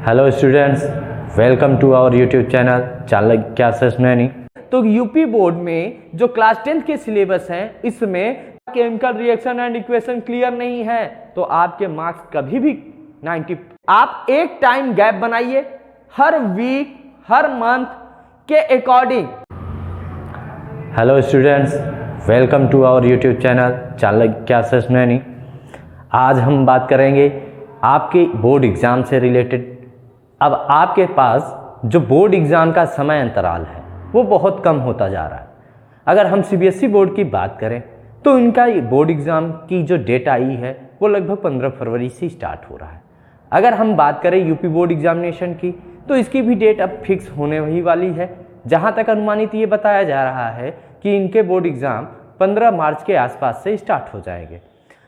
Hello students, welcome to our YouTube channel Chanakya सेशनरी। तो UP board में जो क्लास 10 के सिलेबस हैं इसमें chemical reaction and equation clear नहीं है तो आपके मार्क्स कभी भी 90। आप एक टाइम गैप बनाइए हर वीक हर मंथ के according. Hello students, welcome to our YouTube channel Chanakya सेशनरी। आज हम बात करेंगे आपके बोर्ड एग्ज़ाम से रिलेटेड। अब आपके पास जो बोर्ड एग्ज़ाम का समय अंतराल है वो बहुत कम होता जा रहा है। अगर हम सीबीएसई बोर्ड की बात करें तो इनका बोर्ड एग्ज़ाम की जो डेट आई है वो लगभग 15 फरवरी से स्टार्ट हो रहा है। अगर हम बात करें यूपी बोर्ड एग्जामिनेशन की तो इसकी भी डेट अब फिक्स होने ही वाली है। जहाँ तक अनुमानित ये बताया जा रहा है कि इनके बोर्ड एग्ज़ाम 15 मार्च के आसपास से स्टार्ट हो जाएंगे।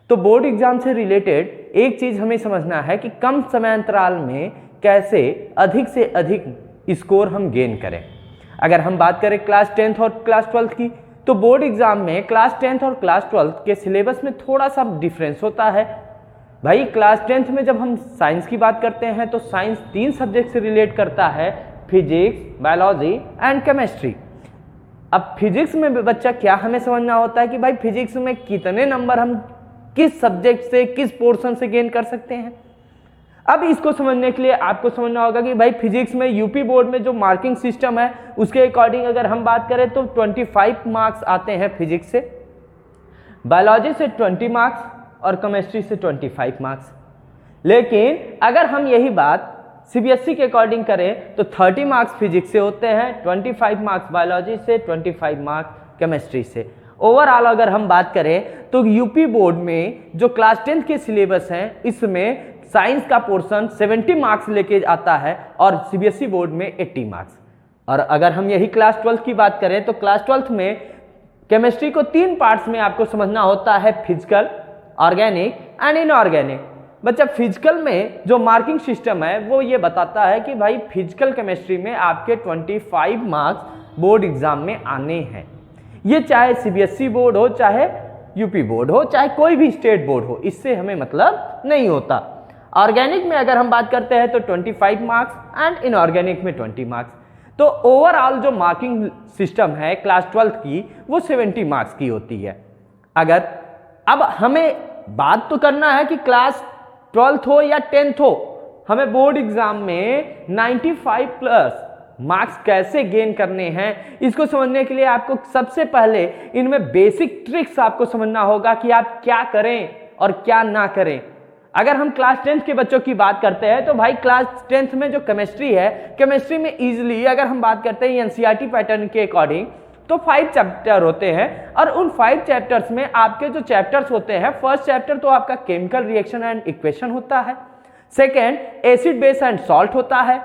तो बोर्ड एग्ज़ाम से रिलेटेड एक चीज़ हमें समझना है कि कम समय अंतराल में कैसे अधिक से अधिक स्कोर हम गेन करें। अगर हम बात करें क्लास 10th और क्लास 12th की तो बोर्ड एग्ज़ाम में क्लास 10th और क्लास 12th के सिलेबस में थोड़ा सा डिफरेंस होता है। भाई क्लास 10th में जब हम साइंस की बात करते हैं तो साइंस 3 सब्जेक्ट से रिलेट करता है, फिजिक्स, बायोलॉजी एंड केमिस्ट्री। अब फिजिक्स में बच्चा क्या हमें समझना होता है कि भाई फिजिक्स में कितने नंबर हम किस सब्जेक्ट से किस पोर्शन से गेन कर सकते हैं। अब इसको समझने के लिए आपको समझना होगा कि भाई फिजिक्स में यूपी बोर्ड में जो मार्किंग सिस्टम है उसके अकॉर्डिंग अगर हम बात करें तो 25 मार्क्स आते हैं फिजिक्स से, बायोलॉजी से 20 मार्क्स और केमिस्ट्री से 25 मार्क्स। लेकिन अगर हम यही बात सीबीएसई के अकॉर्डिंग करें तो 30 मार्क्स फिजिक्स से होते हैं, 25 मार्क्स बायोलॉजी से, 25 मार्क्स केमिस्ट्री से। ओवरऑल अगर हम बात करें तो यूपी बोर्ड में जो क्लास 10 के सिलेबस हैं इसमें साइंस का पोर्शन 70 मार्क्स लेके आता है और सीबीएसई बोर्ड में 80 मार्क्स। और अगर हम यही क्लास 12 की बात करें तो क्लास 12 में केमिस्ट्री को 3 पार्ट्स में आपको समझना होता है, फिजिकल, ऑर्गेनिक एंड इनऑर्गेनिक। बच्चा फिजिकल में जो मार्किंग सिस्टम है वो ये बताता है कि भाई फिजिकल केमिस्ट्री में आपके 25 मार्क्स बोर्ड एग्जाम में आने हैं। ये चाहे सीबीएसई बोर्ड हो, चाहे यूपी बोर्ड हो, चाहे कोई भी स्टेट बोर्ड हो, इससे हमें मतलब नहीं होता। ऑर्गेनिक में अगर हम बात करते हैं तो 25 मार्क्स एंड इनऑर्गेनिक में 20 मार्क्स। तो ओवरऑल जो मार्किंग सिस्टम है क्लास 12 की वो 70 मार्क्स की होती है। अगर अब हमें बात तो करना है कि क्लास 12th हो या 10th हो, हमें बोर्ड एग्जाम में 95 प्लस मार्क्स कैसे गेन करने हैं इसको समझने के लिए आपको सबसे पहले इनमें बेसिक ट्रिक्स आपको समझना होगा कि आप क्या करें और क्या ना करें। अगर हम क्लास 10th के बच्चों की बात करते हैं तो भाई क्लास 10th में जो केमिस्ट्री है, केमिस्ट्री में इजीली अगर हम बात करते हैं एनसीईआरटी पैटर्न के अकॉर्डिंग तो 5 चैप्टर होते हैं और उन 5 चैप्टर्स में आपके जो चैप्टर्स होते हैं, फर्स्ट चैप्टर तो आपका केमिकल रिएक्शन एंड इक्वेशन होता है, second acid base and salt होता है,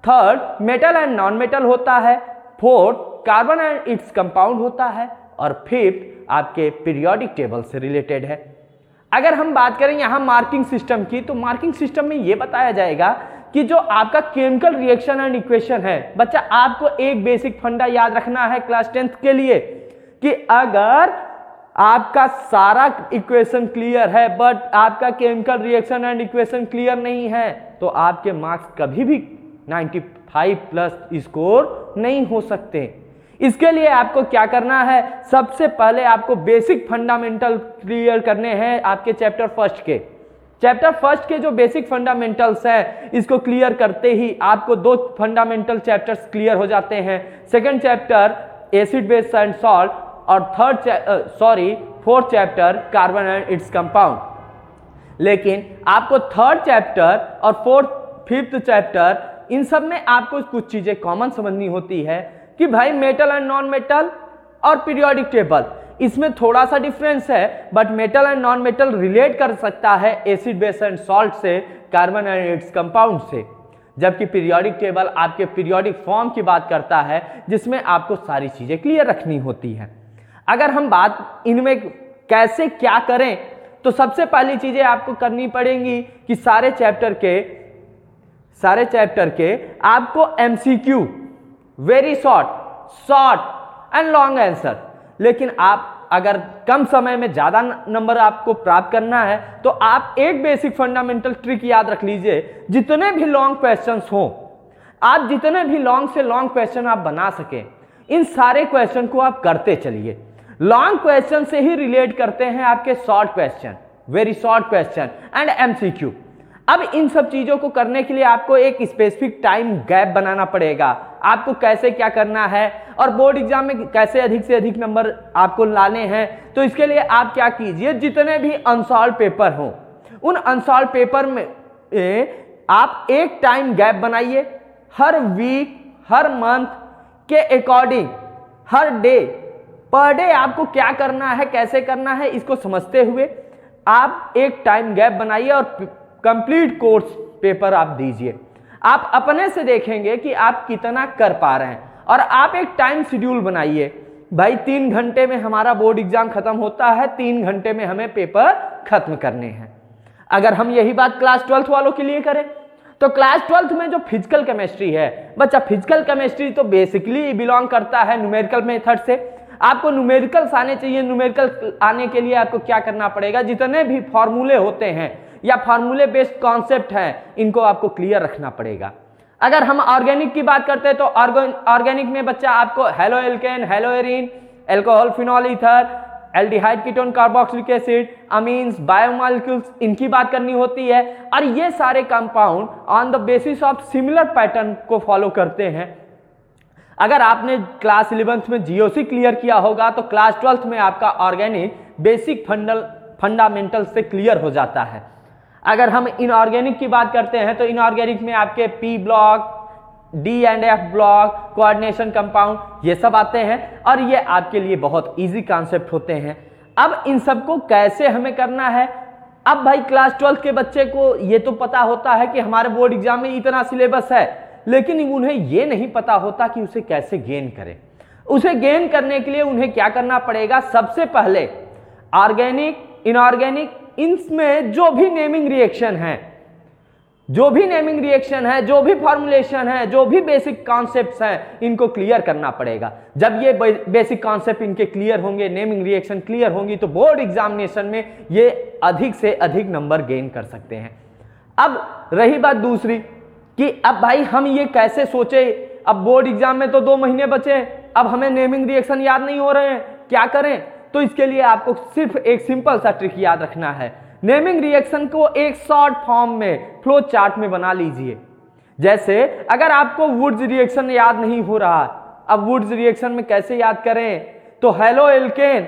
third metal and non metal होता है, fourth carbon and its compound होता है और फिफ्थ आपके पीरियोडिक टेबल से रिलेटेड है। अगर हम बात करें यहाँ मार्किंग सिस्टम की तो मार्किंग सिस्टम में ये बताया जाएगा कि जो आपका केमिकल रिएक्शन एंड इक्वेशन है, बच्चा आपको एक बेसिक फंडा याद रखना है क्लास 10th के लिए कि अगर आपका सारा इक्वेशन क्लियर है बट आपका chemical reaction and equation clear नहीं है तो आपके मार्क्स कभी भी 95 प्लस स्कोर नहीं हो सकते। इसके लिए आपको क्या करना है, सबसे पहले आपको बेसिक फंडामेंटल क्लियर करने हैं आपके चैप्टर फर्स्ट के जो बेसिक फंडामेंटल्स हैं इसको क्लियर करते ही आपको 2 फंडामेंटल चैप्टर्स क्लियर हो जाते हैं। Second chapter acid base and salt और fourth chapter carbon and its compound. लेकिन आपको थर्ड चैप्टर और फिफ्थ चैप्टर इन सब में आपको कुछ चीजें कॉमन समझनी होती है कि भाई मेटल एंड नॉन मेटल और पीरियोडिक टेबल, इसमें थोड़ा सा डिफरेंस है but metal and non metal relate कर सकता है एसिड बेस एंड सॉल्ट से, कार्बन एंड इट्स कंपाउंड से, जबकि पीरियोडिक टेबल आपके पीरियोडिक फॉर्म की बात करता है जिसमें आपको सारी चीजें क्लियर रखनी होती है। अगर हम बात इनमें कैसे क्या करें तो सबसे पहली चीजें आपको करनी पड़ेंगी कि सारे चैप्टर के आपको MCQ, very short and long answer. लेकिन आप अगर कम समय में ज़्यादा नंबर आपको प्राप्त करना है तो आप एक बेसिक फंडामेंटल ट्रिक याद रख लीजिए, जितने भी लॉन्ग क्वेश्चंस हों, आप जितने भी लॉन्ग से लॉन्ग क्वेश्चन आप बना सकें, इन सारे क्वेश्चन को आप करते चलिए। लॉन्ग क्वेश्चन से ही रिलेट करते हैं आपके short question, very short question and MCQ. अब इन सब चीजों को करने के लिए आपको एक स्पेसिफिक टाइम गैप बनाना पड़ेगा, आपको कैसे क्या करना है और बोर्ड एग्जाम में कैसे अधिक से अधिक नंबर आपको लाने हैं। तो इसके लिए आप क्या कीजिए, जितने भी अनसॉल्व पेपर हों, उन अनसॉल्व पेपर में आप एक टाइम गैप बनाइए। हर वीक, हर मंथ के अकॉर्डिंग, हर डे, पर डे आपको क्या करना है, कैसे करना है, इसको समझते हुए आप एक टाइम गैप बनाइए और कंप्लीट कोर्स पेपर आप दीजिए। आप अपने से देखेंगे कि आप कितना कर पा रहे हैं और आप एक टाइम शेड्यूल बनाइए। भाई 3 घंटे में हमारा बोर्ड एग्जाम खत्म होता है, 3 घंटे में हमें पेपर खत्म करने हैं। अगर हम यही बात क्लास 12th वालों के लिए करें तो क्लास 12th में जो फिजिकल केमिस्ट्री है बच्चा, फिजिकल केमिस्ट्री तो बेसिकली बिलोंग करता है न्यूमेरिकल मेथड से। आपको न्यूमेरिकल्स आने चाहिए। न्यूमेरिकल आने के लिए आपको क्या करना पड़ेगा, जितने भी फॉर्मूले होते हैं या फार्मूले बेस्ड कॉन्सेप्ट हैं, इनको आपको क्लियर रखना पड़ेगा। अगर हम ऑर्गेनिक की बात करते हैं तो ऑर्गेनिक में बच्चा आपको halo alkane, hello arene, alcohol, phenol ether, aldehyde, ketone, carboxylic acid, amines, biomolecules, इनकी बात करनी होती है। और ये सारे compound on the basis of similar pattern को फॉलो करते हैं। अगर आपने क्लास 11th में जीओसी क्लियर किया होगा तो क्लास 12th में आपका ऑर्गेनिक बेसिक फंडामेंटल से क्लियर हो जाता है। अगर हम इनऑर्गेनिक की बात करते हैं तो इनऑर्गेनिक में आपके P block, D and F block, coordination compound, ये सब आते हैं और ये आपके लिए बहुत इजी कॉन्सेप्ट होते हैं। अब इन सबको कैसे हमें करना है, अब भाई क्लास 12th के बच्चे को ये तो पता होता है कि हमारे बोर्ड एग्जाम में इतना सिलेबस है, लेकिन उन्हें ये नहीं पता होता कि उसे कैसे गेन करें। उसे गेन करने के लिए उन्हें क्या करना पड़ेगा, सबसे पहले ऑर्गेनिक, इनऑर्गेनिक, इनमें जो भी नेमिंग रिएक्शन है, जो भी फॉर्मुलेशन है, जो भी बेसिक कॉन्सेप्ट्स हैं, इनको क्लियर करना पड़ेगा। जब ये बेसिक कॉन्सेप्ट इनके क्लियर होंगे, नेमिंग रिएक्शन क्लियर होंगी, तो बोर्ड एग्जामिनेशन में ये अधिक से अधिक नंबर गेन कर सकते हैं। अब रही बात दूसरी कि अब भाई हम ये कैसे सोचे, अब बोर्ड एग्जाम में तो 2 महीने बचे, अब हमें नेमिंग रिएक्शन याद नहीं हो रहे हैं, क्या करें। तो इसके लिए आपको सिर्फ एक सिंपल सा ट्रिक याद रखना है। नेमिंग रिएक्शन को एक शॉर्ट फॉर्म में फ्लो चार्ट में बना लीजिए। जैसे अगर आपको वुड्स रिएक्शन याद नहीं हो रहा, अब वुड्स रिएक्शन में कैसे याद करें, तो हेलो एल्केन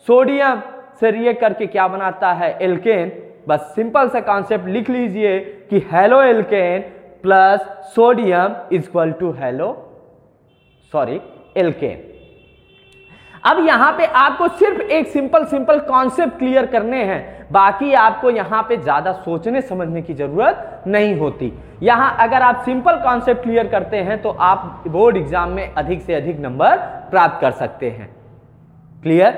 सोडियम से रिएक्ट करके क्या बनाता है, एल्केन। बस सिंपल सा कॉन्सेप्ट लिख लीजिए कि haloalkane plus sodium equal to alkane. अब यहां पे आपको सिर्फ एक सिंपल कॉन्सेप्ट क्लियर करने हैं, बाकी आपको यहां पे ज्यादा सोचने समझने की जरूरत नहीं होती। यहां अगर आप सिंपल कॉन्सेप्ट क्लियर करते हैं तो आप बोर्ड एग्जाम में अधिक से अधिक नंबर प्राप्त कर सकते हैं। क्लियर।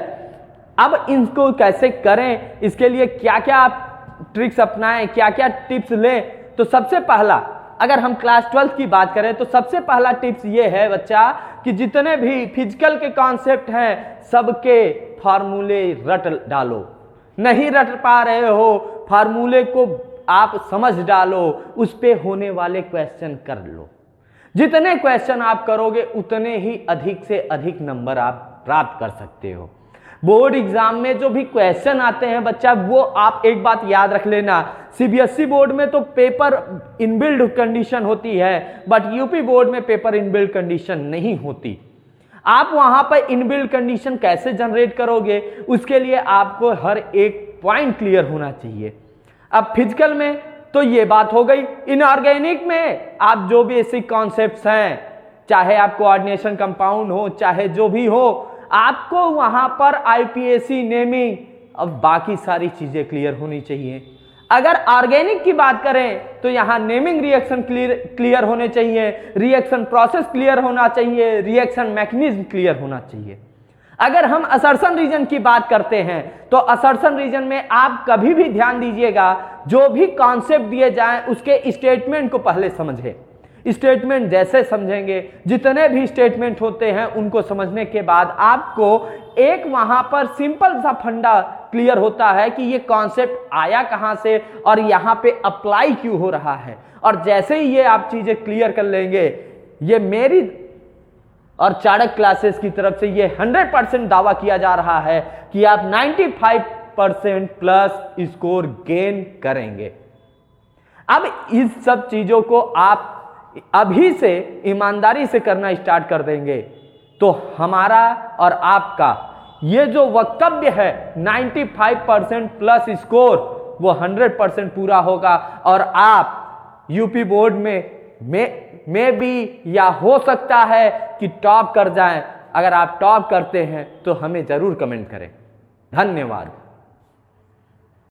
अब इनको कैसे करें, इसके लिए क्या क्या आप ट्रिक्स अपनाएं, क्या क्या टिप्स लें, तो सबसे पहला अगर हम क्लास 12th की बात करें तो सबसे पहला टिप्स ये है बच्चा कि जितने भी फिजिकल के कॉन्सेप्ट हैं सबके फार्मूले रट डालो। नहीं रट पा रहे हो, फार्मूले को आप समझ डालो, उस पे होने वाले क्वेश्चन कर लो। जितने क्वेश्चन आप करोगे उतने ही अधिक से अधिक नंबर आप प्राप्त कर सकते हो। बोर्ड एग्जाम में जो भी क्वेश्चन आते हैं बच्चा, वो आप एक बात याद रख लेना, सीबीएसई बोर्ड में तो पेपर इनबिल्ड कंडीशन होती है, बट यूपी बोर्ड में पेपर इनबिल्ड कंडीशन नहीं होती। आप वहां पर इनबिल्ड कंडीशन कैसे जनरेट करोगे, उसके लिए आपको हर एक पॉइंट क्लियर होना चाहिए। अब फिजिकल में तो ये बात हो गई। इनऑर्गेनिक में आप जो भी बेसिक कॉन्सेप्ट्स हैं, चाहे आप कोऑर्डिनेशन कंपाउंड हो, चाहे जो भी हो, आपको वहां पर आईपीएसी, नेमिंग और बाकी सारी चीजें क्लियर होनी चाहिए। अगर ऑर्गेनिक की बात करें तो यहां नेमिंग रिएक्शन क्लियर होने चाहिए, रिएक्शन प्रोसेस क्लियर होना चाहिए, रिएक्शन मैकेनिज्म क्लियर होना चाहिए। अगर हम असर्शन रीजन की बात करते हैं तो असर्शन रीजन में आप कभी भी ध्यान दीजिएगा, जो भी कॉन्सेप्ट दिए जाएं उसके स्टेटमेंट को पहले समझें। स्टेटमेंट जैसे समझेंगे, जितने भी स्टेटमेंट होते हैं उनको समझने के बाद आपको एक वहां पर सिंपल सा फंडा क्लियर होता है कि ये कॉन्सेप्ट आया कहां से और यहां पे अप्लाई क्यों हो रहा है। और जैसे ही ये आप चीजें क्लियर कर लेंगे, ये मेरी और चाणक्य क्लासेस की तरफ से ये 100% दावा किया जा रहा है कि आप 95% प्लस स्कोर गेन करेंगे। अब इस सब चीजों को आप अभी से ईमानदारी से करना स्टार्ट कर देंगे तो हमारा और आपका ये जो वक्तव्य है 95% प्लस स्कोर वो 100% पूरा होगा और आप यूपी बोर्ड में भी या हो सकता है कि टॉप कर जाएं। अगर आप टॉप करते हैं तो हमें जरूर कमेंट करें। धन्यवाद।